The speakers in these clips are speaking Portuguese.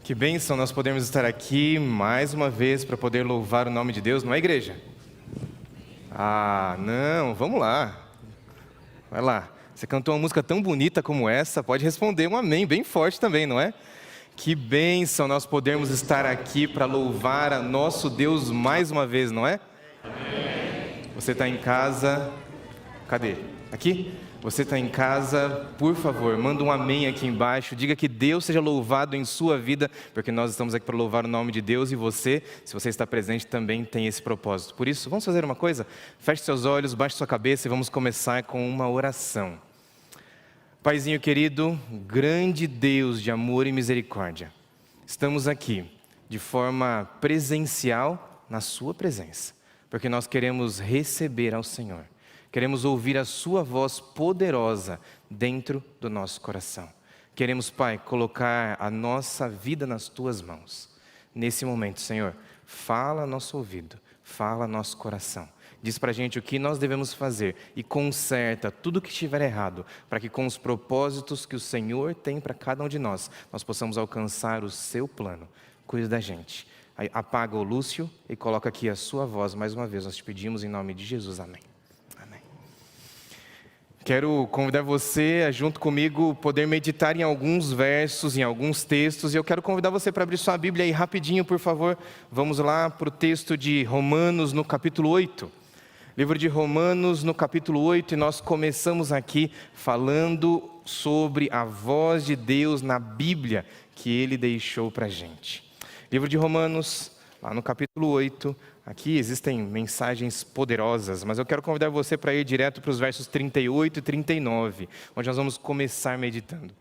Que bênção nós podemos estar aqui mais uma vez para poder louvar o nome de Deus, não é, igreja? Ah, não, vamos lá. Vai lá. Você cantou uma música tão bonita como essa, pode responder um amém bem forte também, não é? Que bênção nós podermos estar aqui para louvar a nosso Deus mais uma vez, não é? Você está em casa? Cadê? Aqui? Você está em casa, por favor, manda um amém aqui embaixo, diga que Deus seja louvado em sua vida, porque nós estamos aqui para louvar o nome de Deus e você, se você está presente, também tem esse propósito. Por isso, vamos fazer uma coisa? Feche seus olhos, baixe sua cabeça e vamos começar com uma oração. Paizinho querido, grande Deus de amor e misericórdia, estamos aqui de forma presencial na sua presença, porque nós queremos receber ao Senhor. Queremos ouvir a sua voz poderosa dentro do nosso coração. Queremos, Pai, colocar a nossa vida nas tuas mãos. Nesse momento, Senhor, fala ao nosso ouvido, fala ao nosso coração. Diz pra gente o que nós devemos fazer e conserta tudo que estiver errado, para que com os propósitos que o Senhor tem para cada um de nós possamos alcançar o seu plano. Cuida da gente. Aí, apaga o Lúcio e coloca aqui a sua voz mais uma vez. Nós te pedimos em nome de Jesus. Amém. Quero convidar você a, junto comigo, poder meditar em alguns versos, em alguns textos. E eu quero convidar você para abrir sua Bíblia aí rapidinho, por favor. Vamos lá para o texto de Romanos, no capítulo 8. Livro de Romanos, no capítulo 8. E nós começamos aqui falando sobre a voz de Deus na Bíblia que Ele deixou para a gente. Livro de Romanos, lá no capítulo 8. Aqui existem mensagens poderosas, mas eu quero convidar você para ir direto para os versos 38 e 39, onde nós vamos começar meditando.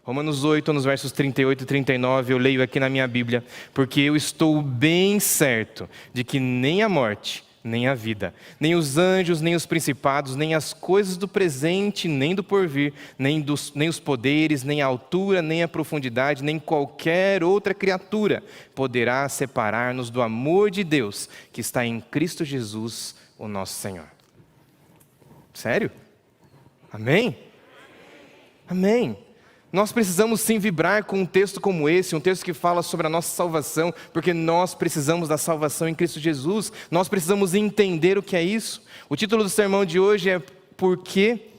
Romanos 8, nos versos 38 e 39, eu leio aqui na minha Bíblia: porque eu estou bem certo de que nem a morte, nem a vida, nem os anjos, nem os principados, nem as coisas do presente, nem do porvir, nem os poderes, nem a altura, nem a profundidade, nem qualquer outra criatura poderá separar-nos do amor de Deus que está em Cristo Jesus, o nosso Senhor. Sério? Amém? Amém. Nós precisamos sim vibrar com um texto como esse, um texto que fala sobre a nossa salvação, porque nós precisamos da salvação em Cristo Jesus, nós precisamos entender o que é isso. O título do sermão de hoje é Por quê?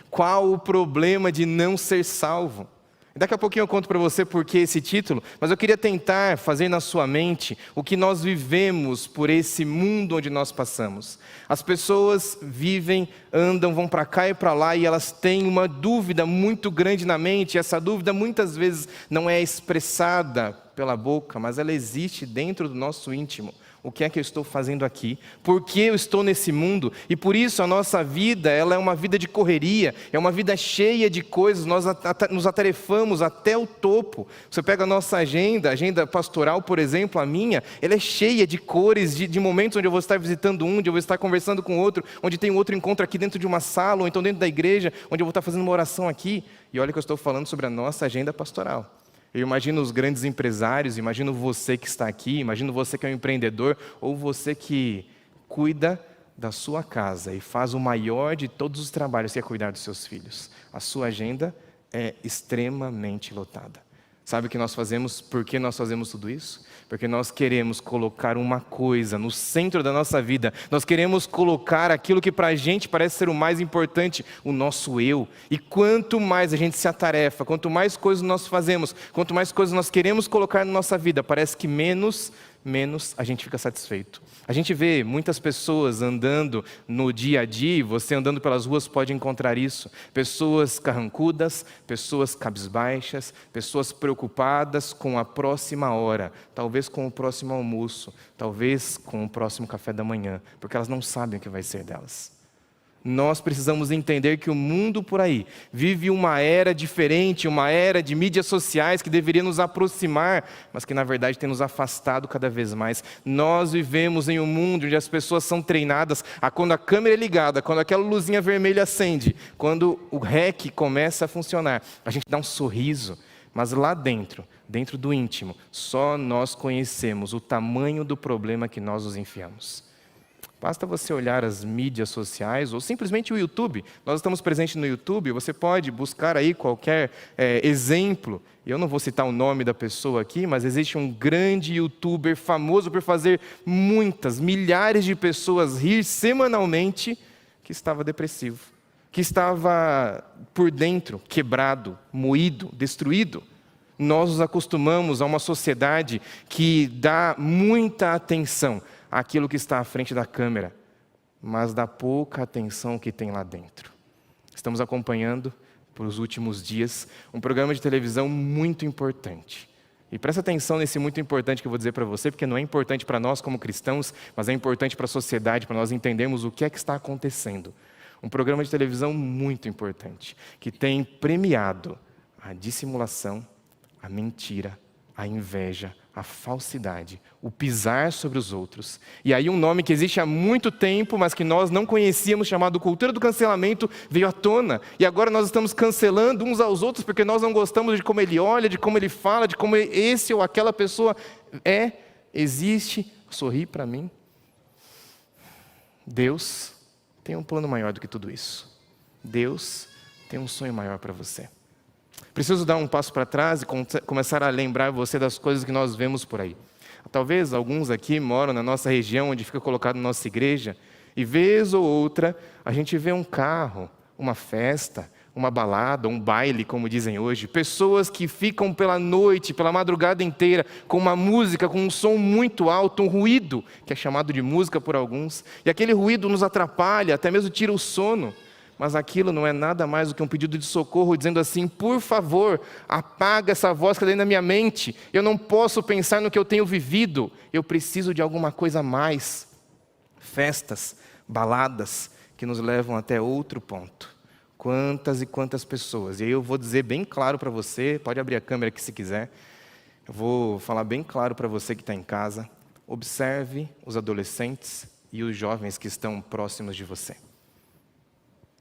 Qual o problema de não ser salvo? Daqui a pouquinho eu conto para você por que esse título, mas eu queria tentar fazer na sua mente o que nós vivemos por esse mundo onde nós passamos. As pessoas vivem, andam, vão para cá e para lá e elas têm uma dúvida muito grande na mente. E essa dúvida muitas vezes não é expressada pela boca, mas ela existe dentro do nosso íntimo. O que é que eu estou fazendo aqui? Por que eu estou nesse mundo? E por isso a nossa vida, ela é uma vida de correria, é uma vida cheia de coisas, nós nos atarefamos até o topo. Você pega a nossa agenda, a agenda pastoral, por exemplo, a minha, ela é cheia de cores, de momentos onde eu vou estar visitando um, onde eu vou estar conversando com outro, onde tem outro encontro aqui dentro de uma sala, ou então dentro da igreja, onde eu vou estar fazendo uma oração aqui. E olha que eu estou falando sobre a nossa agenda pastoral. Eu imagino os grandes empresários, imagino você que está aqui, imagino você que é um empreendedor, ou você que cuida da sua casa e faz o maior de todos os trabalhos, que é cuidar dos seus filhos. A sua agenda é extremamente lotada. Sabe o que nós fazemos? Por que nós fazemos tudo isso? Porque nós queremos colocar uma coisa no centro da nossa vida. Nós queremos colocar aquilo que para a gente parece ser o mais importante, o nosso eu. E quanto mais a gente se atarefa, quanto mais coisas nós fazemos, quanto mais coisas nós queremos colocar na nossa vida, parece que menos a gente fica satisfeito. A gente vê muitas pessoas andando no dia a dia, e você andando pelas ruas pode encontrar isso. Pessoas carrancudas, pessoas cabisbaixas, pessoas preocupadas com a próxima hora, talvez com o próximo almoço, talvez com o próximo café da manhã, porque elas não sabem o que vai ser delas. Nós precisamos entender que o mundo por aí vive uma era diferente, uma era de mídias sociais que deveria nos aproximar, mas que na verdade tem nos afastado cada vez mais. Nós vivemos em um mundo onde as pessoas são treinadas a quando a câmera é ligada, quando aquela luzinha vermelha acende, quando o REC começa a funcionar, a gente dá um sorriso, mas lá dentro do íntimo, só nós conhecemos o tamanho do problema que nós nos enfiamos. Basta você olhar as mídias sociais ou simplesmente o YouTube. Nós estamos presentes no YouTube, você pode buscar aí qualquer exemplo. Eu não vou citar o nome da pessoa aqui, mas existe um grande YouTuber famoso por fazer milhares de pessoas rir semanalmente, que estava depressivo, que estava por dentro, quebrado, moído, destruído. Nós nos acostumamos a uma sociedade que dá muita atenção àquilo que está à frente da câmera, mas dá pouca atenção ao que tem lá dentro. Estamos acompanhando, por os últimos dias, um programa de televisão muito importante. E presta atenção nesse muito importante que eu vou dizer para você, porque não é importante para nós como cristãos, mas é importante para a sociedade, para nós entendermos o que é que está acontecendo. Um programa de televisão muito importante, que tem premiado a dissimulação, a mentira, a inveja, a falsidade, o pisar sobre os outros. E aí um nome que existe há muito tempo, mas que nós não conhecíamos, chamado cultura do cancelamento, veio à tona. E agora nós estamos cancelando uns aos outros porque nós não gostamos de como ele olha, de como ele fala, de como esse ou aquela pessoa existe. Sorri para mim. Deus tem um plano maior do que tudo isso. Deus tem um sonho maior para você. Preciso dar um passo para trás e começar a lembrar você das coisas que nós vemos por aí. Talvez alguns aqui moram na nossa região, onde fica colocado nossa igreja, e vez ou outra a gente vê um carro, uma festa, uma balada, um baile, como dizem hoje. Pessoas que ficam pela noite, pela madrugada inteira, com uma música, com um som muito alto, um ruído, que é chamado de música por alguns. E aquele ruído nos atrapalha, até mesmo tira o sono. Mas aquilo não é nada mais do que um pedido de socorro, dizendo assim: por favor, apaga essa voz que está dentro da minha mente. Eu não posso pensar no que eu tenho vivido. Eu preciso de alguma coisa a mais. Festas, baladas, que nos levam até outro ponto. Quantas e quantas pessoas. E aí eu vou dizer bem claro para você, pode abrir a câmera aqui se quiser. Eu vou falar bem claro para você que está em casa. Observe os adolescentes e os jovens que estão próximos de você.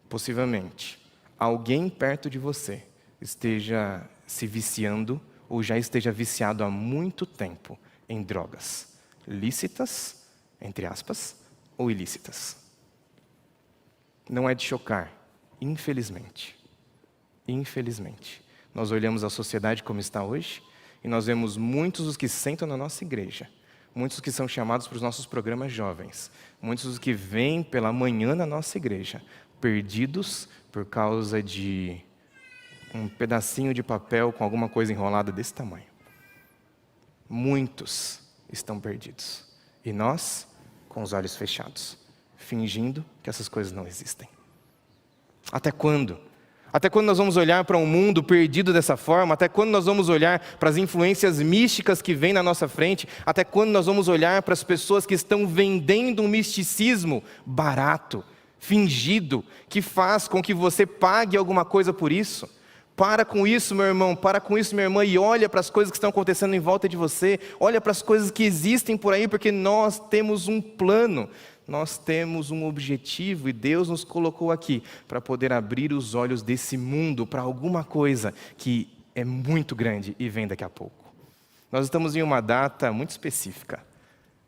Possivelmente, alguém perto de você esteja se viciando ou já esteja viciado há muito tempo em drogas, lícitas, entre aspas, ou ilícitas. Não é de chocar, infelizmente. Infelizmente. Nós olhamos a sociedade como está hoje e nós vemos muitos dos que sentam na nossa igreja, muitos que são chamados para os nossos programas jovens, muitos dos que vêm pela manhã na nossa igreja, perdidos por causa de um pedacinho de papel com alguma coisa enrolada desse tamanho. Muitos estão perdidos. E nós, com os olhos fechados, fingindo que essas coisas não existem. Até quando? Até quando nós vamos olhar para um mundo perdido dessa forma? Até quando nós vamos olhar para as influências místicas que vêm na nossa frente? Até quando nós vamos olhar para as pessoas que estão vendendo um misticismo barato, fingido, que faz com que você pague alguma coisa por isso? Para com isso, meu irmão, para com isso, minha irmã, e olha para as coisas que estão acontecendo em volta de você, olha para as coisas que existem por aí, porque nós temos um plano, nós temos um objetivo, e Deus nos colocou aqui para poder abrir os olhos desse mundo para alguma coisa que é muito grande e vem daqui a pouco. Nós estamos em uma data muito específica.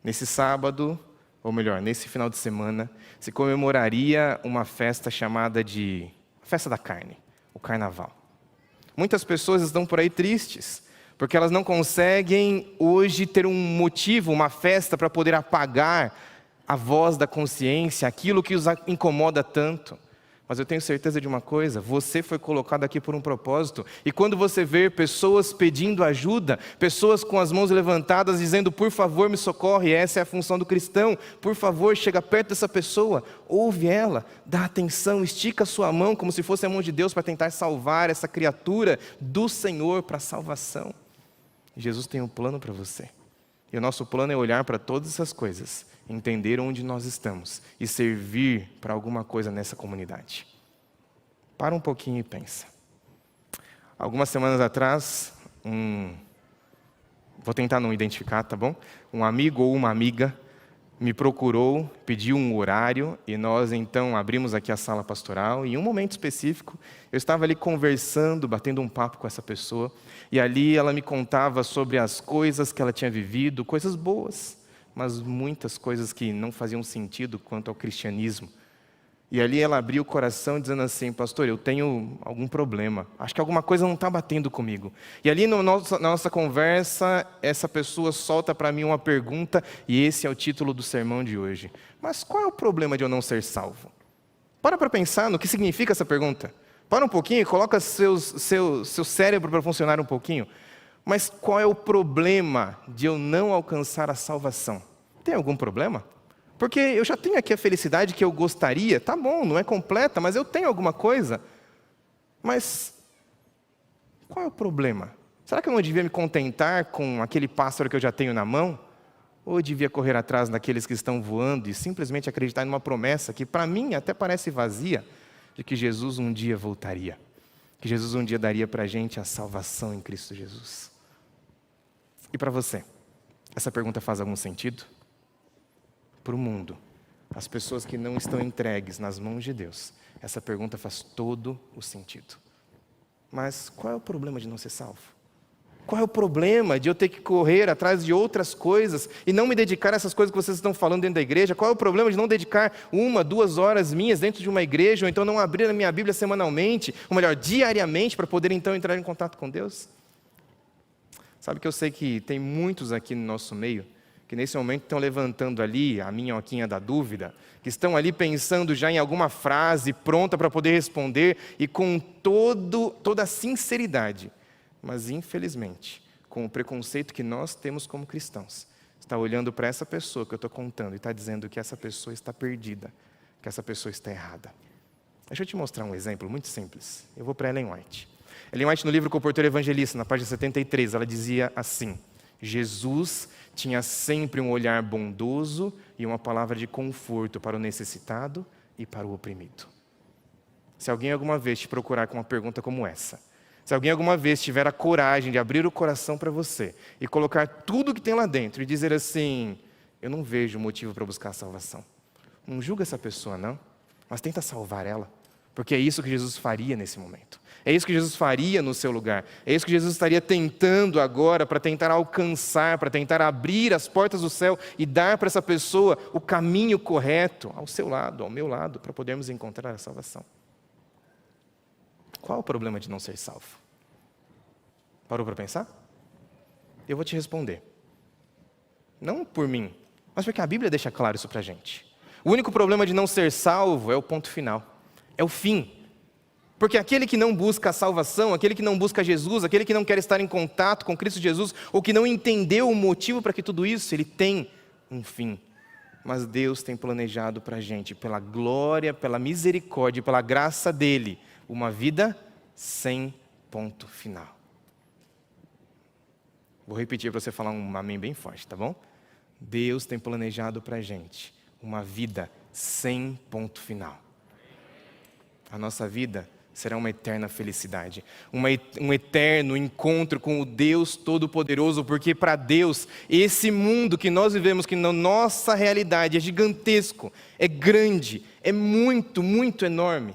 Nesse sábado, ou melhor, nesse final de semana, se comemoraria uma festa chamada de Festa da Carne, o Carnaval. Muitas pessoas estão por aí tristes, porque elas não conseguem hoje ter um motivo, uma festa para poder apagar a voz da consciência, aquilo que os incomoda tanto. Mas eu tenho certeza de uma coisa: você foi colocado aqui por um propósito. E quando você vê pessoas pedindo ajuda, pessoas com as mãos levantadas dizendo: por favor, me socorre, essa é a função do cristão. Por favor, chega perto dessa pessoa, ouve ela, dá atenção, estica a sua mão como se fosse a mão de Deus para tentar salvar essa criatura do Senhor para a salvação. Jesus tem um plano para você. E o nosso plano é olhar para todas essas coisas, entender onde nós estamos e servir para alguma coisa nessa comunidade. Para um pouquinho e pensa. Algumas semanas atrás, vou tentar não identificar, tá bom? Um amigo ou uma amiga me procurou, pediu um horário, e nós então abrimos aqui a sala pastoral, e em um momento específico, eu estava ali conversando, batendo um papo com essa pessoa, e ali ela me contava sobre as coisas que ela tinha vivido, coisas boas, mas muitas coisas que não faziam sentido quanto ao cristianismo. E ali ela abriu o coração dizendo assim: pastor, eu tenho algum problema, acho que alguma coisa não está batendo comigo. E ali na nossa conversa, essa pessoa solta para mim uma pergunta, e esse é o título do sermão de hoje: mas qual é o problema de eu não ser salvo? Para pensar no que significa essa pergunta. Para um pouquinho, coloca seu cérebro para funcionar um pouquinho. Mas qual é o problema de eu não alcançar a salvação? Tem algum problema? Porque eu já tenho aqui a felicidade que eu gostaria, tá bom, não é completa, mas eu tenho alguma coisa. Mas qual é o problema? Será que eu não devia me contentar com aquele pássaro que eu já tenho na mão? Ou eu devia correr atrás daqueles que estão voando e simplesmente acreditar numa promessa que para mim até parece vazia, de que Jesus um dia voltaria, que Jesus um dia daria para a gente a salvação em Cristo Jesus? E para você, essa pergunta faz algum sentido? Para o mundo, as pessoas que não estão entregues nas mãos de Deus, essa pergunta faz todo o sentido. Mas qual é o problema de não ser salvo? Qual é o problema de eu ter que correr atrás de outras coisas e não me dedicar a essas coisas que vocês estão falando dentro da igreja? Qual é o problema de não dedicar 1, 2 horas minhas dentro de uma igreja, ou então não abrir a minha Bíblia semanalmente, ou melhor, diariamente, para poder então entrar em contato com Deus? Sabe que eu sei que tem muitos aqui no nosso meio que nesse momento estão levantando ali a minhoquinha da dúvida, que estão ali pensando já em alguma frase pronta para poder responder e com toda a sinceridade, mas infelizmente, com o preconceito que nós temos como cristãos, está olhando para essa pessoa que eu estou contando e está dizendo que essa pessoa está perdida, que essa pessoa está errada. Deixa eu te mostrar um exemplo muito simples. Eu vou para Ellen White. Ellen White, no livro Comportor Evangelista, na página 73, ela dizia assim: Jesus tinha sempre um olhar bondoso e uma palavra de conforto para o necessitado e para o oprimido. Se alguém alguma vez te procurar com uma pergunta como essa, se alguém alguma vez tiver a coragem de abrir o coração para você e colocar tudo que tem lá dentro e dizer assim: eu não vejo motivo para buscar a salvação, não julga essa pessoa não, mas tenta salvar ela, porque é isso que Jesus faria nesse momento. É isso que Jesus faria no seu lugar. É isso que Jesus estaria tentando agora para tentar alcançar, para tentar abrir as portas do céu e dar para essa pessoa o caminho correto, ao seu lado, ao meu lado, para podermos encontrar a salvação. Qual o problema de não ser salvo? Parou para pensar? Eu vou te responder. Não por mim, mas porque a Bíblia deixa claro isso para a gente. O único problema de não ser salvo é o ponto final, é o fim. Porque aquele que não busca a salvação, aquele que não busca Jesus, aquele que não quer estar em contato com Cristo Jesus, ou que não entendeu o motivo para que tudo isso, ele tem um fim. Mas Deus tem planejado para a gente, pela glória, pela misericórdia, pela graça dEle, uma vida sem ponto final. Vou repetir para você falar um amém bem forte, tá bom? Deus tem planejado para a gente uma vida sem ponto final. A nossa vida será uma eterna felicidade, um eterno encontro com o Deus Todo-Poderoso, porque para Deus, esse mundo que nós vivemos, que na nossa realidade é gigantesco, é grande, é muito, muito enorme.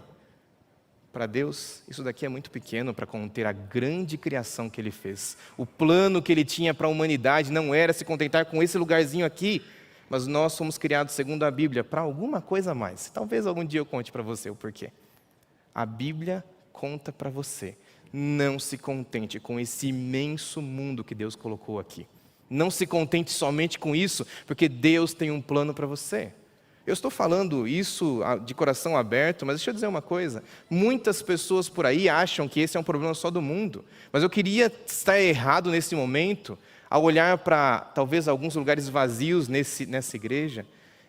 Para Deus, isso daqui é muito pequeno para conter a grande criação que Ele fez. O plano que Ele tinha para a humanidade não era se contentar com esse lugarzinho aqui, mas nós fomos criados, segundo a Bíblia, para alguma coisa a mais. Talvez algum dia eu conte para você o porquê. A Bíblia conta para você: não se contente com esse imenso mundo que Deus colocou aqui. Não se contente somente com isso, porque Deus tem um plano para você. Eu estou falando isso de coração aberto, mas deixa eu dizer uma coisa. Muitas pessoas por aí acham que esse é um problema só do mundo. Mas eu queria estar errado nesse momento, ao olhar para talvez alguns lugares vazios nessa igreja,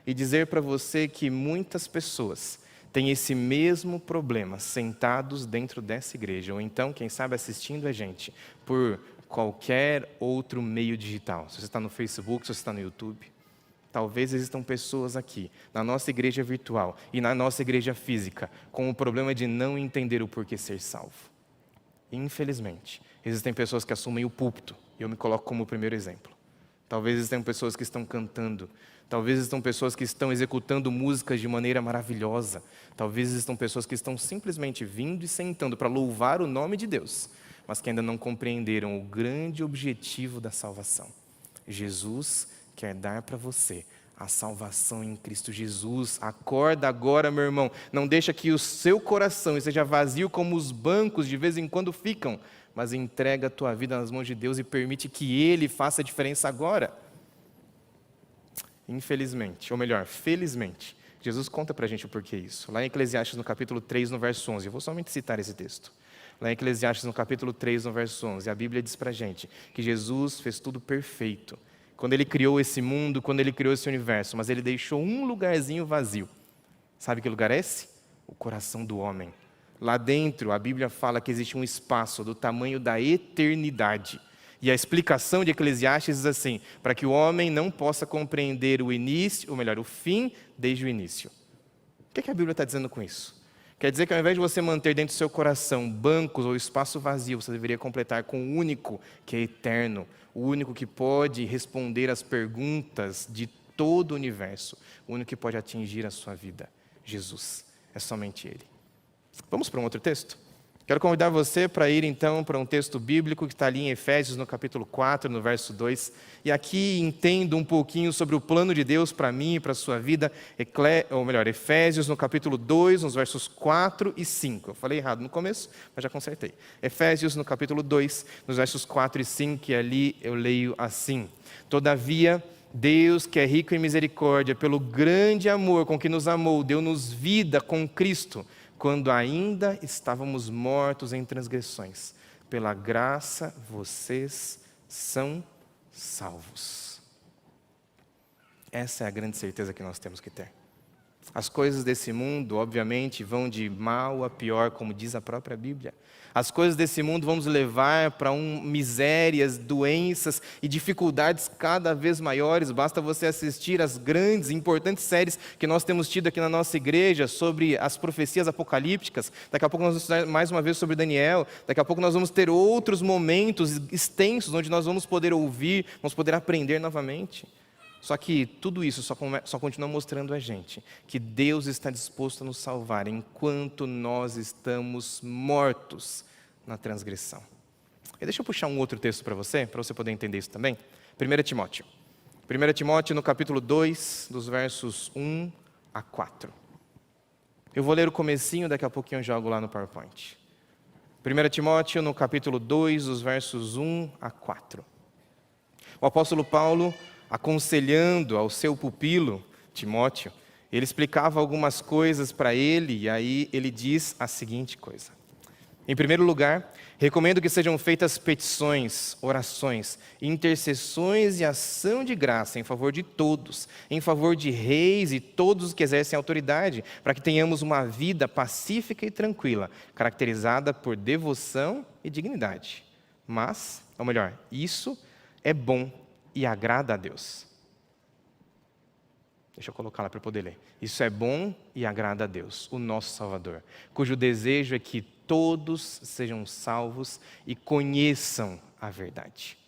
e dizer para você que muitas pessoas têm esse mesmo problema sentados dentro dessa igreja, ou então, quem sabe, assistindo a gente por qualquer outro meio digital. Se você está no Facebook, se você está no YouTube. Talvez existam pessoas aqui, na nossa igreja virtual e na nossa igreja física, com o problema de não entender o porquê ser salvo. Infelizmente, existem pessoas que assumem o púlpito, e eu me coloco como o primeiro exemplo. Talvez existam pessoas que estão cantando, talvez existam pessoas que estão executando músicas de maneira maravilhosa, talvez existam pessoas que estão simplesmente vindo e sentando para louvar o nome de Deus, mas que ainda não compreenderam o grande objetivo da salvação. Jesus quer dar para você a salvação em Cristo Jesus. Acorda agora, meu irmão. Não deixa que o seu coração esteja vazio como os bancos de vez em quando ficam, mas entrega a tua vida nas mãos de Deus e permite que Ele faça a diferença agora. Infelizmente, ou melhor, felizmente, Jesus conta para a gente o porquê isso. Lá em Eclesiastes, no capítulo 3, no verso 11, eu vou somente citar esse texto. Lá em Eclesiastes, no capítulo 3, no verso 11, a Bíblia diz para a gente que Jesus fez tudo perfeito. Quando Ele criou esse mundo, quando Ele criou esse universo, mas Ele deixou um lugarzinho vazio. Sabe que lugar é esse? O coração do homem. Lá dentro, a Bíblia fala que existe um espaço do tamanho da eternidade. E a explicação de Eclesiastes diz assim, para que o homem não possa compreender o início, ou melhor, o fim desde o início. O que a Bíblia está dizendo com isso? Quer dizer que ao invés de você manter dentro do seu coração bancos ou espaço vazio, você deveria completar com o único que é eterno, o único que pode responder às perguntas de todo o universo, o único que pode atingir a sua vida, Jesus. É somente Ele. Vamos para um outro texto? Quero convidar você para ir então para um texto bíblico que está ali em Efésios, no capítulo 4, no verso 2. E aqui entendo um pouquinho sobre o plano de Deus para mim e para a sua vida. Efésios, no capítulo 2, nos versos 4 e 5. Eu falei errado no começo, mas já consertei. Efésios, no capítulo 2, nos versos 4 e 5, e ali eu leio assim. Todavia, Deus, que é rico em misericórdia, pelo grande amor com que nos amou, deu-nos vida com Cristo, quando ainda estávamos mortos em transgressões. Pela graça, vocês são salvos. Essa é a grande certeza que nós temos que ter. As coisas desse mundo, obviamente, vão de mal a pior, como diz a própria Bíblia. As coisas desse mundo vão nos levar para misérias, doenças e dificuldades cada vez maiores. Basta você assistir às grandes e importantes séries que nós temos tido aqui na nossa igreja sobre as profecias apocalípticas. Daqui a pouco nós vamos estudar mais uma vez sobre Daniel. Daqui a pouco nós vamos ter outros momentos extensos onde nós vamos poder ouvir, vamos poder aprender novamente. Só que tudo isso só continua mostrando a gente que Deus está disposto a nos salvar enquanto nós estamos mortos na transgressão. E deixa eu puxar um outro texto para você poder entender isso também. 1 Timóteo. 1 Timóteo no capítulo 2, dos versos 1 a 4. Eu vou ler o comecinho, daqui a pouquinho eu jogo lá no PowerPoint. 1 Timóteo no capítulo 2, dos versos 1 a 4. O apóstolo Paulo, aconselhando ao seu pupilo, Timóteo, ele explicava algumas coisas para ele, e aí ele diz a seguinte coisa. Em primeiro lugar, recomendo que sejam feitas petições, orações, intercessões e ação de graça em favor de todos, em favor de reis e todos os que exercem autoridade, para que tenhamos uma vida pacífica e tranquila, caracterizada por devoção e dignidade. Mas, ou melhor, isso é bom e agrada a Deus. Deixa eu colocar lá para eu poder ler. Isso é bom e agrada a Deus, o nosso Salvador, cujo desejo é que todos sejam salvos e conheçam a verdade.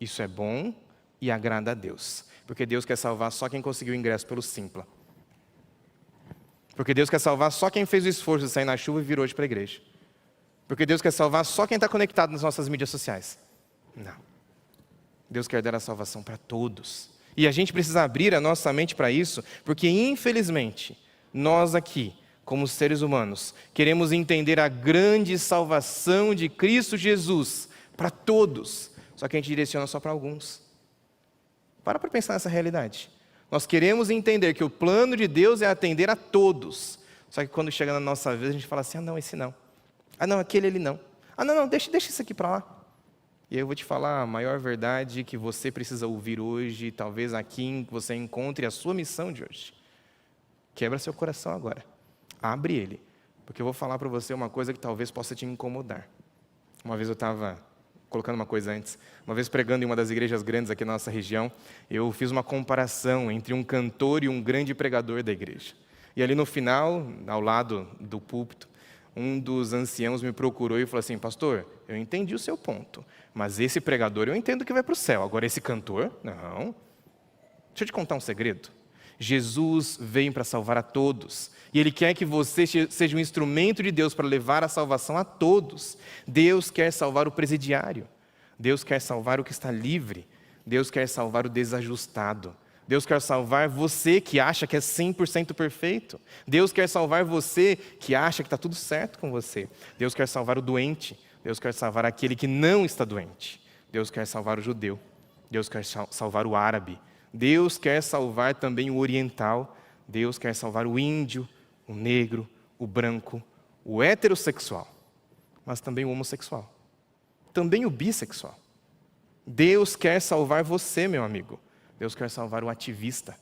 Isso é bom e agrada a Deus, porque Deus quer salvar só quem conseguiu o ingresso pelo Simpla. Porque Deus quer salvar só quem fez o esforço de sair na chuva e vir hoje para a igreja. Porque Deus quer salvar só quem está conectado nas nossas mídias sociais. Não. Deus quer dar a salvação para todos. E a gente precisa abrir a nossa mente para isso, porque infelizmente, nós aqui, como seres humanos, queremos entender a grande salvação de Cristo Jesus para todos, só que a gente direciona só para alguns. Para pensar nessa realidade. Nós queremos entender que o plano de Deus é atender a todos, só que quando chega na nossa vez, a gente fala assim, não, esse não. Não, aquele ele não. Não, deixa isso aqui para lá. E eu vou te falar a maior verdade que você precisa ouvir hoje, talvez aqui você encontre a sua missão de hoje. Quebra seu coração agora. Abre ele, porque eu vou falar para você uma coisa que talvez possa te incomodar. Uma vez eu estava colocando uma coisa antes, uma vez pregando em uma das igrejas grandes aqui na nossa região, eu fiz uma comparação entre um cantor e um grande pregador da igreja. E ali no final, ao lado do púlpito, um dos anciãos me procurou e falou assim, pastor, eu entendi o seu ponto, mas esse pregador eu entendo que vai para o céu, agora esse cantor, não. Deixa eu te contar um segredo. Jesus veio para salvar a todos, e Ele quer que você seja um instrumento de Deus para levar a salvação a todos. Deus quer salvar o presidiário, Deus quer salvar o que está livre, Deus quer salvar o desajustado. Deus quer salvar você que acha que é 100% perfeito. Deus quer salvar você que acha que está tudo certo com você. Deus quer salvar o doente. Deus quer salvar aquele que não está doente. Deus quer salvar o judeu. Deus quer salvar o árabe. Deus quer salvar também o oriental. Deus quer salvar o índio, o negro, o branco, o heterossexual, mas também o homossexual. Também o bissexual. Deus quer salvar você, meu amigo. Deus quer salvar o ativista.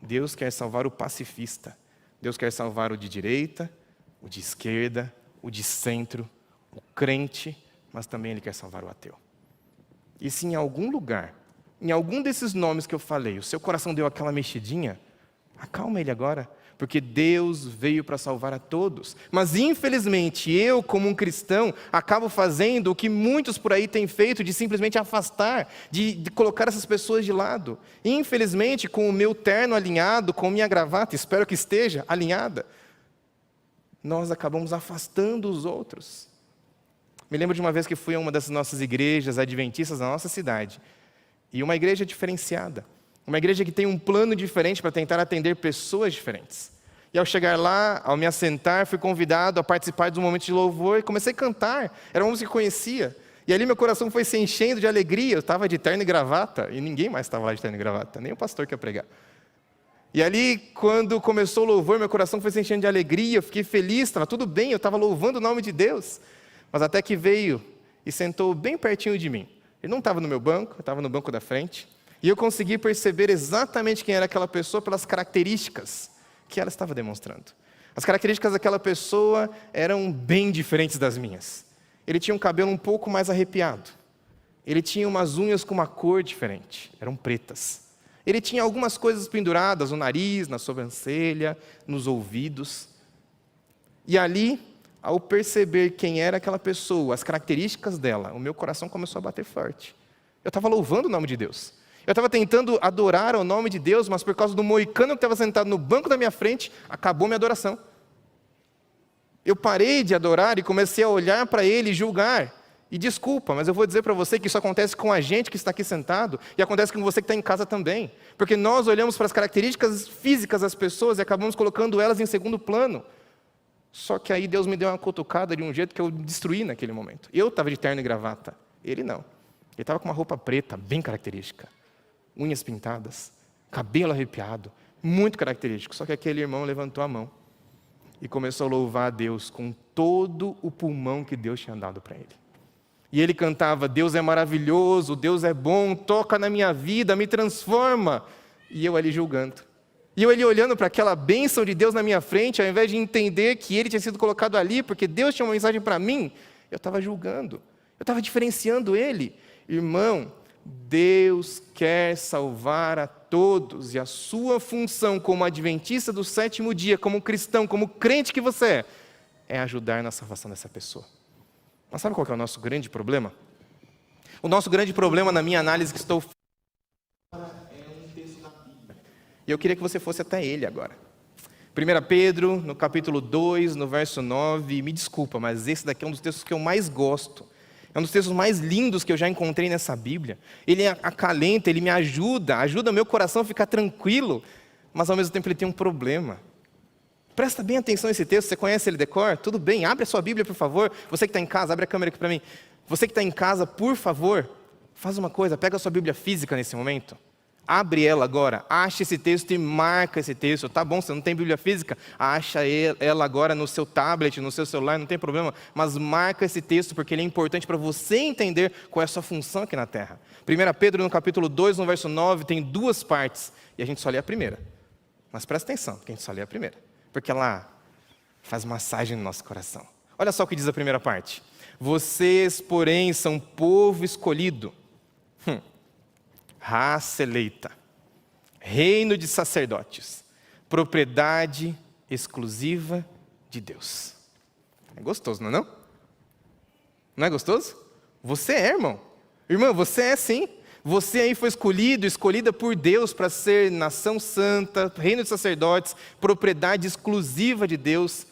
Deus quer salvar o pacifista. Deus quer salvar o de direita, o de esquerda, o de centro, o crente, mas também Ele quer salvar o ateu. E se em algum lugar, em algum desses nomes que eu falei, o seu coração deu aquela mexidinha, acalma ele agora, porque Deus veio para salvar a todos. Mas infelizmente eu, como um cristão, acabo fazendo o que muitos por aí têm feito, de simplesmente afastar, de colocar essas pessoas de lado. Infelizmente, com o meu terno alinhado, com minha gravata, espero que esteja alinhada, nós acabamos afastando os outros. Me lembro de uma vez que fui a uma das nossas igrejas adventistas da nossa cidade, e uma igreja diferenciada. Uma igreja que tem um plano diferente para tentar atender pessoas diferentes. E ao chegar lá, ao me assentar, fui convidado a participar de um momento de louvor e comecei a cantar. Era uma música que eu conhecia. E ali meu coração foi se enchendo de alegria. Eu estava de terno e gravata, e ninguém mais estava lá de terno e gravata, nem o pastor que ia pregar. E ali, quando começou o louvor, meu coração foi se enchendo de alegria, eu fiquei feliz, estava tudo bem, eu estava louvando o nome de Deus. Mas até que veio e sentou bem pertinho de mim. Ele não estava no meu banco, eu estava no banco da frente. E eu consegui perceber exatamente quem era aquela pessoa pelas características que ela estava demonstrando. As características daquela pessoa eram bem diferentes das minhas. Ele tinha um cabelo um pouco mais arrepiado. Ele tinha umas unhas com uma cor diferente, eram pretas. Ele tinha algumas coisas penduradas no nariz, na sobrancelha, nos ouvidos. E ali, ao perceber quem era aquela pessoa, as características dela, o meu coração começou a bater forte. Eu estava louvando o nome de Deus. Eu estava tentando adorar o nome de Deus, mas por causa do moicano que estava sentado no banco da minha frente, acabou minha adoração. Eu parei de adorar e comecei a olhar para ele e julgar. E desculpa, mas eu vou dizer para você que isso acontece com a gente que está aqui sentado e acontece com você que está em casa também. Porque nós olhamos para as características físicas das pessoas e acabamos colocando elas em segundo plano. Só que aí Deus me deu uma cutucada de um jeito que eu destruí naquele momento. Eu estava de terno e gravata, ele não. Ele estava com uma roupa preta, bem característica. Unhas pintadas, cabelo arrepiado, muito característico. Só que aquele irmão levantou a mão e começou a louvar a Deus com todo o pulmão que Deus tinha dado para ele. E ele cantava: Deus é maravilhoso, Deus é bom, toca na minha vida, me transforma. E eu ali julgando. E eu ali olhando para aquela bênção de Deus na minha frente, ao invés de entender que ele tinha sido colocado ali, porque Deus tinha uma mensagem para mim, eu estava julgando. Eu estava diferenciando ele. Irmão, Deus quer salvar a todos, e a sua função como adventista do sétimo dia, como cristão, como crente que você é ajudar na salvação dessa pessoa. Mas sabe qual que é o nosso grande problema? O nosso grande problema, na minha análise que estou fazendo, é um texto da Bíblia. E eu queria que você fosse até ele agora. 1 Pedro, no capítulo 2, no verso 9, me desculpa, mas esse daqui é um dos textos que eu mais gosto. É um dos textos mais lindos que eu já encontrei nessa Bíblia. Ele acalenta, ele me ajuda o meu coração a ficar tranquilo, mas ao mesmo tempo ele tem um problema. Presta bem atenção nesse texto, você conhece ele de cor? Tudo bem, abre a sua Bíblia, por favor. Você que está em casa, abre a câmera aqui para mim. Você que está em casa, por favor, faz uma coisa, pega a sua Bíblia física nesse momento. Abre ela agora, acha esse texto e marca esse texto. Tá bom, você não tem Bíblia física? Acha ela agora no seu tablet, no seu celular, não tem problema. Mas marca esse texto porque ele é importante para você entender qual é a sua função aqui na Terra. 1 Pedro, no capítulo 2, no verso 9, tem duas partes. E a gente só lê a primeira. Mas presta atenção, porque a gente só lê a primeira. Porque ela faz massagem no nosso coração. Olha só o que diz a primeira parte. Vocês, porém, são povo escolhido. Raça eleita, reino de sacerdotes, propriedade exclusiva de Deus. É gostoso, não é não? Não é gostoso? Você é, irmão. Irmão, você é sim. Você aí foi escolhida por Deus para ser nação santa, reino de sacerdotes, propriedade exclusiva de Deus,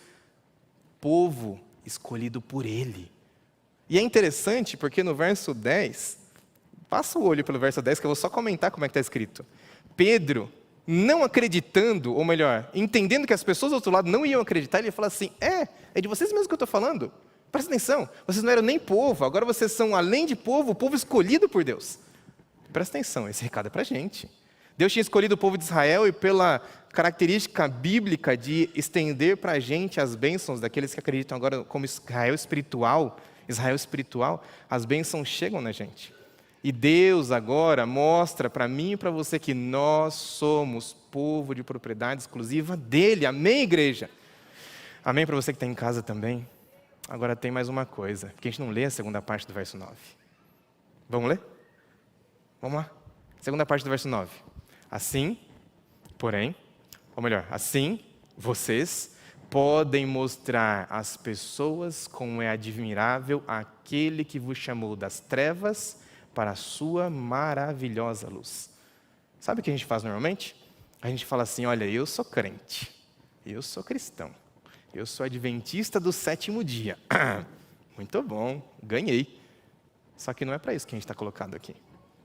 povo escolhido por Ele. E é interessante porque no verso 10... Passa o olho pelo verso 10 que eu vou só comentar como é que está escrito. Pedro, não acreditando, ou melhor, entendendo que as pessoas do outro lado não iam acreditar, ele fala assim, é de vocês mesmos que eu estou falando. Presta atenção, vocês não eram nem povo, agora vocês são, além de povo, o povo escolhido por Deus. Presta atenção, esse recado é para a gente. Deus tinha escolhido o povo de Israel e pela característica bíblica de estender para a gente as bênçãos daqueles que acreditam agora como Israel espiritual, as bênçãos chegam na gente. E Deus agora mostra para mim e para você que nós somos povo de propriedade exclusiva dele. Amém, igreja? Amém para você que está em casa também? Agora tem mais uma coisa, porque a gente não lê a segunda parte do verso 9. Vamos ler? Vamos lá. Segunda parte do verso 9. Assim, porém, ou melhor, assim, vocês podem mostrar às pessoas como é admirável aquele que vos chamou das trevas para a sua maravilhosa luz. Sabe o que a gente faz normalmente? A gente fala assim, olha, eu sou crente, eu sou cristão, eu sou adventista do 7º dia. Muito bom, ganhei. Só que não é para isso que a gente está colocado aqui.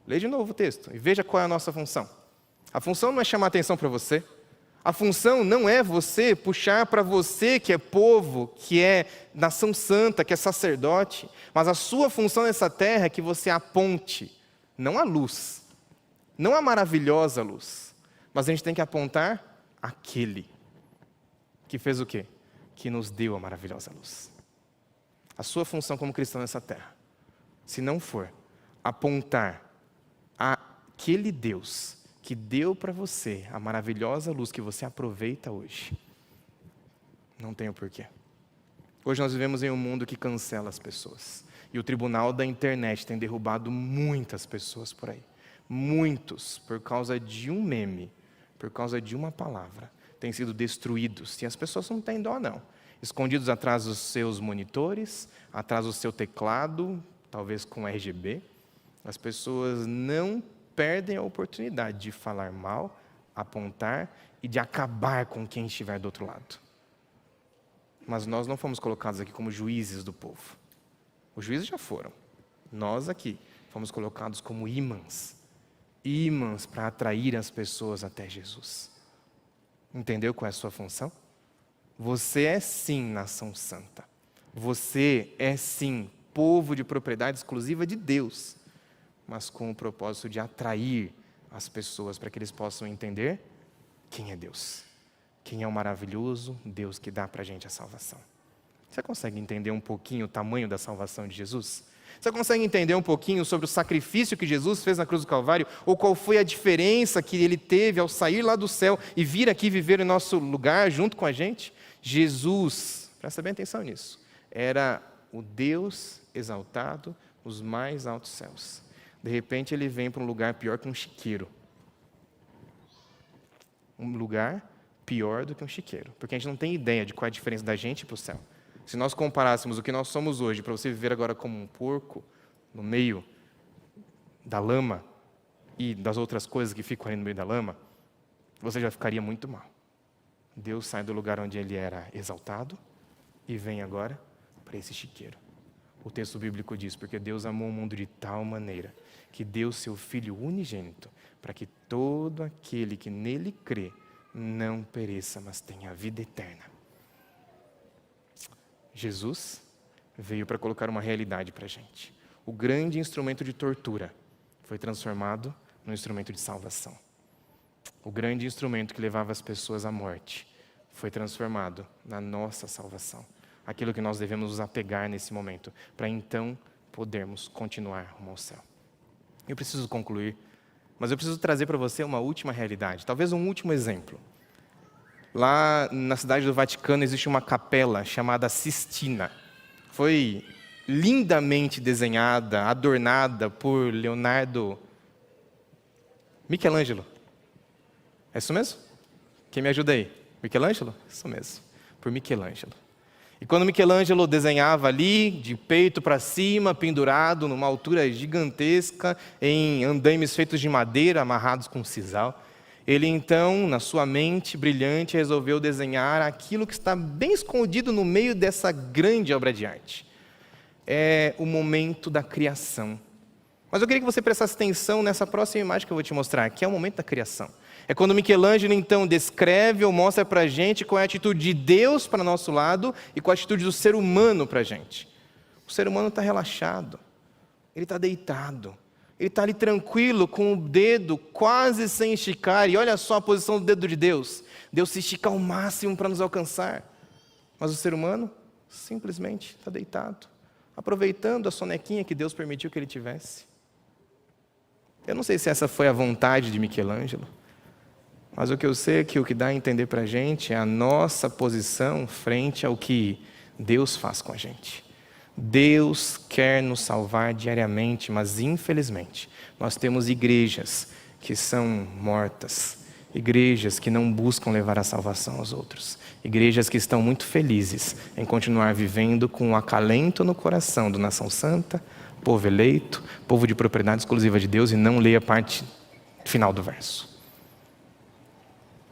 Lê de novo o texto e veja qual é a nossa função. A função não é chamar atenção para você. A função não é você puxar para você que é povo, que é nação santa, que é sacerdote. Mas a sua função nessa terra é que você aponte, não a luz, não a maravilhosa luz. Mas a gente tem que apontar aquele que fez o quê? Que nos deu a maravilhosa luz. A sua função como cristão nessa terra, se não for apontar aquele Deus que deu para você a maravilhosa luz que você aproveita hoje, não tem o porquê. Hoje nós vivemos em um mundo que cancela as pessoas. E o tribunal da internet tem derrubado muitas pessoas por aí. Muitos, por causa de um meme, por causa de uma palavra, têm sido destruídos. E as pessoas não têm dó, não. Escondidos atrás dos seus monitores, atrás do seu teclado, talvez com RGB. As pessoas não perdem a oportunidade de falar mal, apontar e de acabar com quem estiver do outro lado. Mas nós não fomos colocados aqui como juízes do povo. Os juízes já foram. Nós aqui fomos colocados como ímãs para atrair as pessoas até Jesus. Entendeu qual é a sua função? Você é sim nação santa. Você é sim povo de propriedade exclusiva de Deus, mas com o propósito de atrair as pessoas para que eles possam entender quem é Deus. Quem é o maravilhoso Deus que dá para a gente a salvação. Você consegue entender um pouquinho o tamanho da salvação de Jesus? Você consegue entender um pouquinho sobre o sacrifício que Jesus fez na cruz do Calvário? Ou qual foi a diferença que ele teve ao sair lá do céu e vir aqui viver em nosso lugar junto com a gente? Jesus, presta bem atenção nisso, era o Deus exaltado nos mais altos céus. De repente ele vem para um lugar pior que um chiqueiro. Um lugar pior do que um chiqueiro. Porque a gente não tem ideia de qual é a diferença da gente para o céu. Se nós comparássemos o que nós somos hoje, para você viver agora como um porco, no meio da lama e das outras coisas que ficam ali no meio da lama, você já ficaria muito mal. Deus sai do lugar onde ele era exaltado e vem agora para esse chiqueiro. O texto bíblico diz, porque Deus amou o mundo de tal maneira que deu seu Filho unigênito para que todo aquele que nele crê não pereça, mas tenha a vida eterna. Jesus veio para colocar uma realidade para a gente. O grande instrumento de tortura foi transformado num instrumento de salvação. O grande instrumento que levava as pessoas à morte foi transformado na nossa salvação. Aquilo que nós devemos nos apegar nesse momento, para então podermos continuar rumo ao céu. Eu preciso concluir, mas eu preciso trazer para você uma última realidade, talvez um último exemplo. Lá na cidade do Vaticano existe uma capela chamada Sistina. Foi lindamente desenhada, adornada por Michelangelo. É isso mesmo? Quem me ajuda aí? Michelangelo? Isso mesmo, por Michelangelo. E quando Michelangelo desenhava ali, de peito para cima, pendurado numa altura gigantesca, em andaimes feitos de madeira, amarrados com sisal, ele então, na sua mente brilhante, resolveu desenhar aquilo que está bem escondido no meio dessa grande obra de arte. É o momento da criação. Mas eu queria que você prestasse atenção nessa próxima imagem que eu vou te mostrar, que é o momento da criação. É quando Michelangelo, então, descreve ou mostra para a gente qual é a atitude de Deus para nosso lado e qual é a atitude do ser humano para a gente. O ser humano está relaxado, ele está deitado, ele está ali tranquilo, com o dedo quase sem esticar, e olha só a posição do dedo de Deus. Deus se estica ao máximo para nos alcançar. Mas o ser humano simplesmente está deitado, aproveitando a sonequinha que Deus permitiu que ele tivesse. Eu não sei se essa foi a vontade de Michelangelo, mas o que eu sei é que o que dá a entender para a gente é a nossa posição frente ao que Deus faz com a gente. Deus quer nos salvar diariamente, mas infelizmente nós temos igrejas que são mortas, igrejas que não buscam levar a salvação aos outros, igrejas que estão muito felizes em continuar vivendo com um acalento no coração do nação santa, povo eleito, povo de propriedade exclusiva de Deus, e não lê a parte final do verso.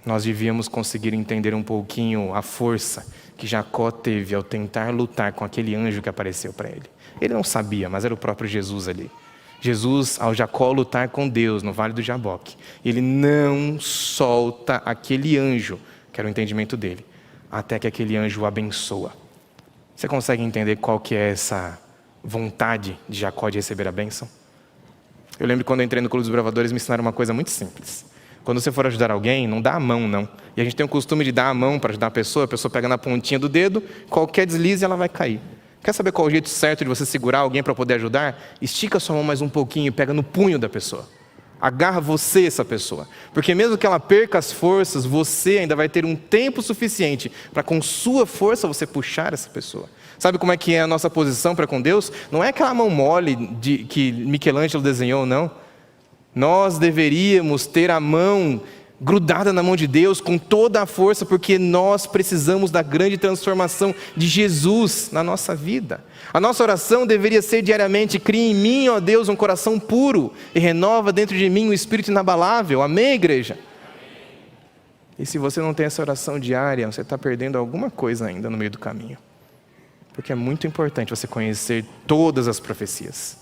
Nós devíamos conseguir entender um pouquinho a força que Jacó teve ao tentar lutar com aquele anjo que apareceu para ele. Ele não sabia, mas era o próprio Jesus ali. Jesus, ao Jacó lutar com Deus no Vale do Jaboque, ele não solta aquele anjo, que era o entendimento dele, até que aquele anjo o abençoa. Você consegue entender qual que é essa vontade de Jacó de receber a bênção? Eu lembro que quando eu entrei no Clube dos Bravadores, me ensinaram uma coisa muito simples. Quando você for ajudar alguém, não dá a mão, não. E a gente tem o costume de dar a mão para ajudar a pessoa pega na pontinha do dedo, qualquer deslize ela vai cair. Quer saber qual é o jeito certo de você segurar alguém para poder ajudar? Estica a sua mão mais um pouquinho e pega no punho da pessoa. Agarra você essa pessoa. Porque mesmo que ela perca as forças, você ainda vai ter um tempo suficiente para com sua força você puxar essa pessoa. Sabe como é que é a nossa posição para com Deus? Não é aquela mão mole que Michelangelo desenhou, não. Nós deveríamos ter a mão grudada na mão de Deus com toda a força, porque nós precisamos da grande transformação de Jesus na nossa vida. A nossa oração deveria ser diariamente: cria em mim, ó Deus, um coração puro e renova dentro de mim um espírito inabalável. Amém, igreja? E se você não tem essa oração diária, você está perdendo alguma coisa ainda no meio do caminho. Porque é muito importante você conhecer todas as profecias.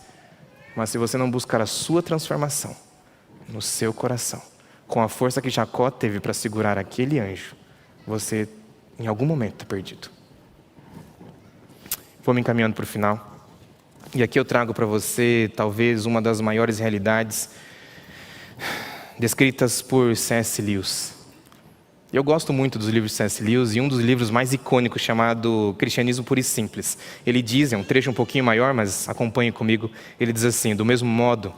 Mas se você não buscar a sua transformação no seu coração, com a força que Jacó teve para segurar aquele anjo, você em algum momento está perdido. Vou me encaminhando para o final. E aqui eu trago para você talvez uma das maiores realidades descritas por C.S. Lewis. Eu gosto muito dos livros de C.S. Lewis, e um dos livros mais icônicos, chamado Cristianismo Puro e Simples. Ele diz, é um trecho um pouquinho maior, mas acompanhe comigo, ele diz assim: do mesmo modo,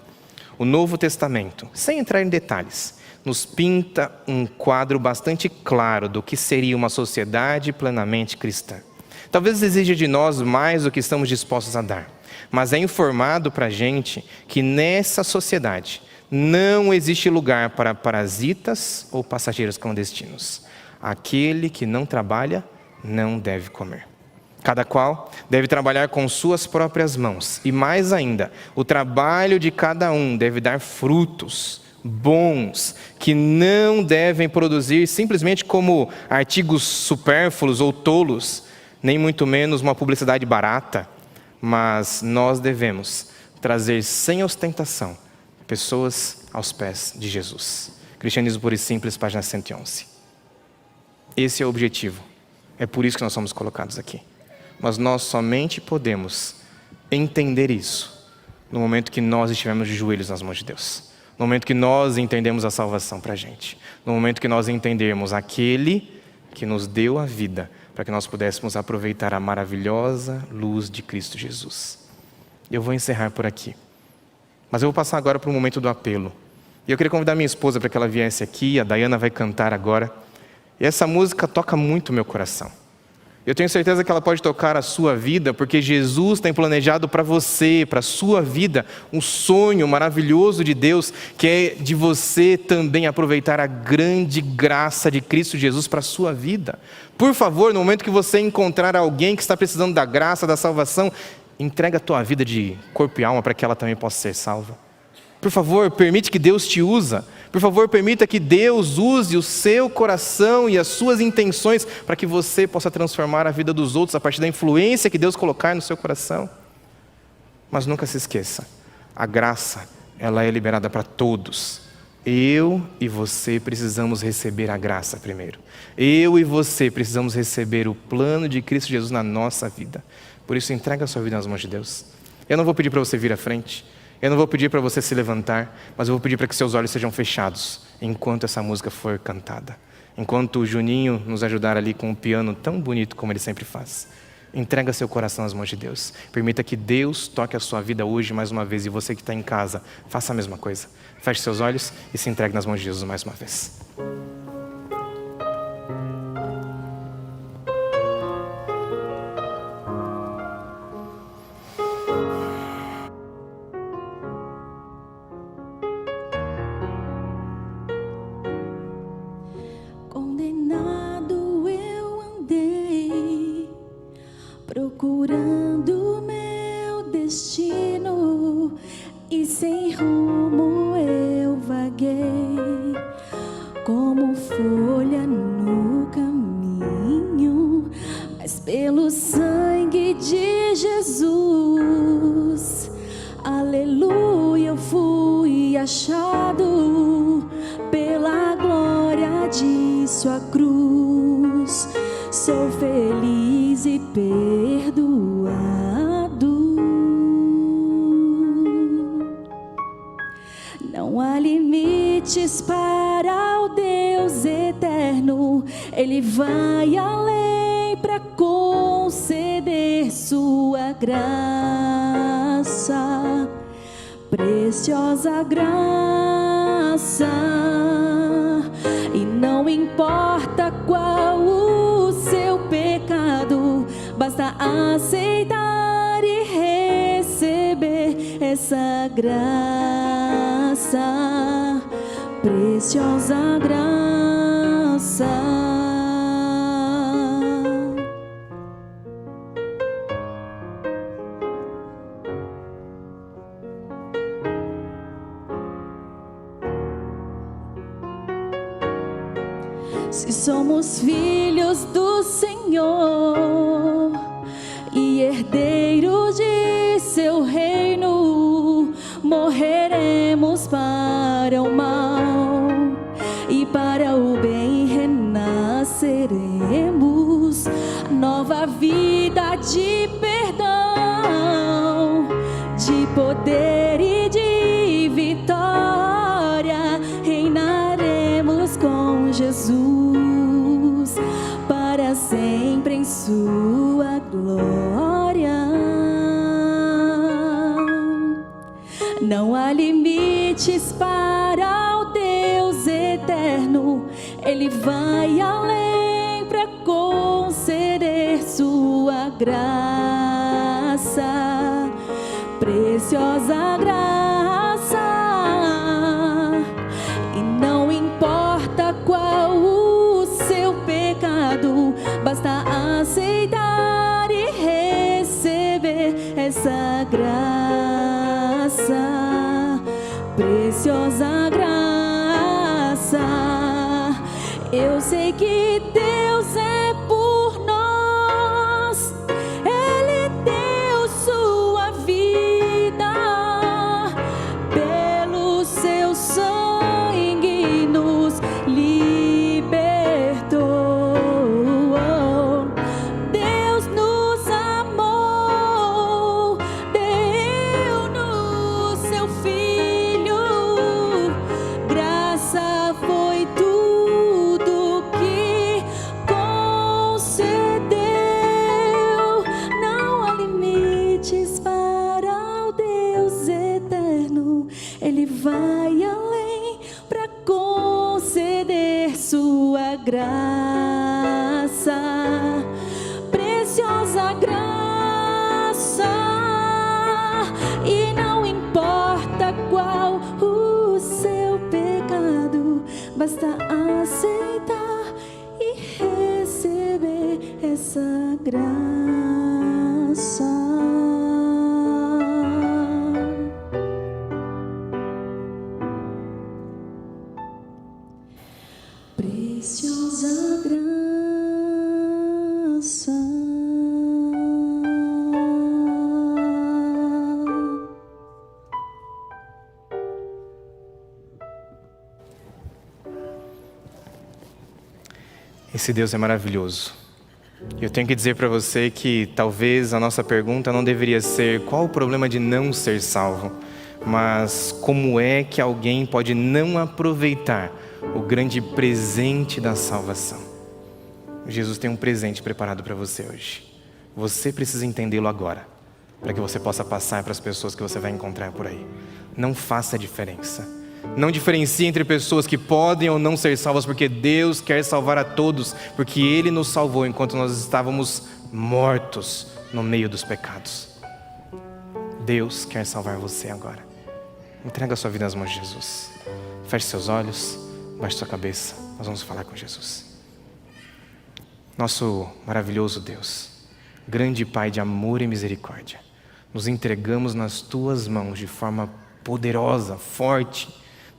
o Novo Testamento, sem entrar em detalhes, nos pinta um quadro bastante claro do que seria uma sociedade plenamente cristã. Talvez exija de nós mais do que estamos dispostos a dar, mas é informado para a gente que nessa sociedade não existe lugar para parasitas ou passageiros clandestinos. Aquele que não trabalha, não deve comer. Cada qual deve trabalhar com suas próprias mãos. E mais ainda, o trabalho de cada um deve dar frutos bons, que não devem produzir simplesmente como artigos supérfluos ou tolos, nem muito menos uma publicidade barata. Mas nós devemos trazer sem ostentação pessoas aos pés de Jesus. Cristianismo Puro e Simples, página 111. Esse é o objetivo. É por isso que nós somos colocados aqui. Mas nós somente podemos entender isso no momento que nós estivermos de joelhos nas mãos de Deus. No momento que nós entendemos a salvação para a gente. No momento que nós entendermos aquele que nos deu a vida para que nós pudéssemos aproveitar a maravilhosa luz de Cristo Jesus. Eu vou encerrar por aqui. Mas eu vou passar agora para o momento do apelo. E eu queria convidar minha esposa para que ela viesse aqui. A Dayana vai cantar agora. E essa música toca muito o meu coração. Eu tenho certeza que ela pode tocar a sua vida, porque Jesus tem planejado para você, para a sua vida, um sonho maravilhoso de Deus, que é de você também aproveitar a grande graça de Cristo Jesus para a sua vida. Por favor, no momento que você encontrar alguém que está precisando da graça, da salvação, entrega a tua vida de corpo e alma para que ela também possa ser salva. Por favor, permite que Deus te usa. Por favor, permita que Deus use o seu coração e as suas intenções para que você possa transformar a vida dos outros a partir da influência que Deus colocar no seu coração. Mas nunca se esqueça, A graça, ela é liberada para todos. Eu e você precisamos receber a graça primeiro. Eu e você precisamos receber o plano de Cristo Jesus na nossa vida. Por isso, entrega a sua vida nas mãos de Deus. Eu não vou pedir para você vir à frente. Eu não vou pedir para você se levantar. Mas eu vou pedir para que seus olhos sejam fechados enquanto essa música for cantada. Enquanto o Juninho nos ajudar ali com um piano tão bonito como ele sempre faz. Entrega seu coração nas mãos de Deus. Permita que Deus toque a sua vida hoje mais uma vez. E você que está em casa, faça a mesma coisa. Feche seus olhos e se entregue nas mãos de Jesus mais uma vez. Condenado eu andei, procurando meu destino, e sem rumo eu vaguei, como folha no caminho. Mas pelo sangue de Jesus, aleluia, eu fui achado. Pela glória de sua cruz, sou feliz e perdoado. Não há limites para o Deus eterno. Ele vai além para conceder sua graça, preciosa graça. E não importa qual o seu pecado, basta aceitar e receber essa graça, preciosa graça. Se somos filhos do Senhor e herdeiros de seu reino, morreremos para o mal e para o bem renasceremos. Nova vida de perdão, de poder e de vitória, reinaremos com Jesus para sempre em sua glória. Não há limites para o Deus eterno. Ele vai além para conceder sua graça, preciosa graça. E não importa qual o seu pecado, basta aceitar e receber essa graça, preciosa graça. Eu sei que Deus é por nós, Ele deu sua vida, pelo seu sangue nos libertou. Deus nos amou, deu-nos seu Filho, graça foi tudo que concedeu. Não há limites para o Deus eterno. Ele vai além para conceder sua graça, preciosa graça. E não importa qual o seu pecado, basta aceitar e receber essa graça. Preciosa graça. Esse Deus é maravilhoso. Eu tenho que dizer para você que talvez a nossa pergunta não deveria ser qual o problema de não ser salvo, mas como é que alguém pode não aproveitar o grande presente da salvação. Jesus tem um presente preparado para você hoje. Você precisa entendê-lo agora, para que você possa passar para as pessoas que você vai encontrar por aí. Não faça diferença. Não diferencie entre pessoas que podem ou não ser salvas, porque Deus quer salvar a todos, porque Ele nos salvou enquanto nós estávamos mortos no meio dos pecados. Deus quer salvar você agora. Entrega a sua vida nas mãos de Jesus. Feche seus olhos, baixe sua cabeça. Nós vamos falar com Jesus. Nosso maravilhoso Deus, grande Pai de amor e misericórdia, nos entregamos nas Tuas mãos de forma poderosa, forte.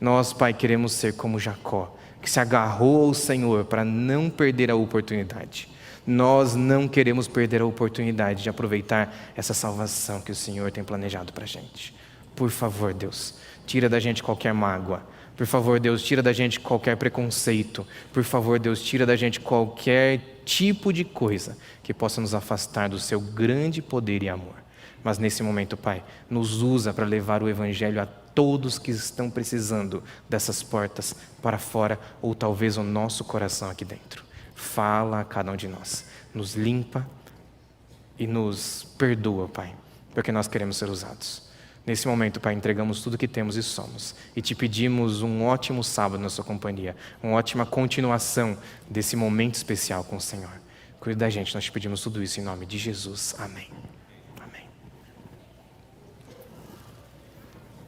Nós, Pai, queremos ser como Jacó, que se agarrou ao Senhor para não perder a oportunidade. Nós não queremos perder a oportunidade de aproveitar essa salvação que o Senhor tem planejado para a gente. Por favor, Deus, tira da gente qualquer mágoa. Por favor, Deus, tira da gente qualquer preconceito. Por favor, Deus, tira da gente qualquer tipo de coisa que possa nos afastar do Seu grande poder e amor. Mas nesse momento, Pai, nos usa para levar o Evangelho a todos que estão precisando dessas portas para fora, ou talvez o nosso coração aqui dentro. Fala a cada um de nós, nos limpa e nos perdoa, Pai, porque nós queremos ser usados. Nesse momento, Pai, entregamos tudo que temos e somos, e te pedimos um ótimo sábado na Sua companhia, uma ótima continuação desse momento especial com o Senhor. Cuida da gente, nós te pedimos tudo isso em nome de Jesus. Amém.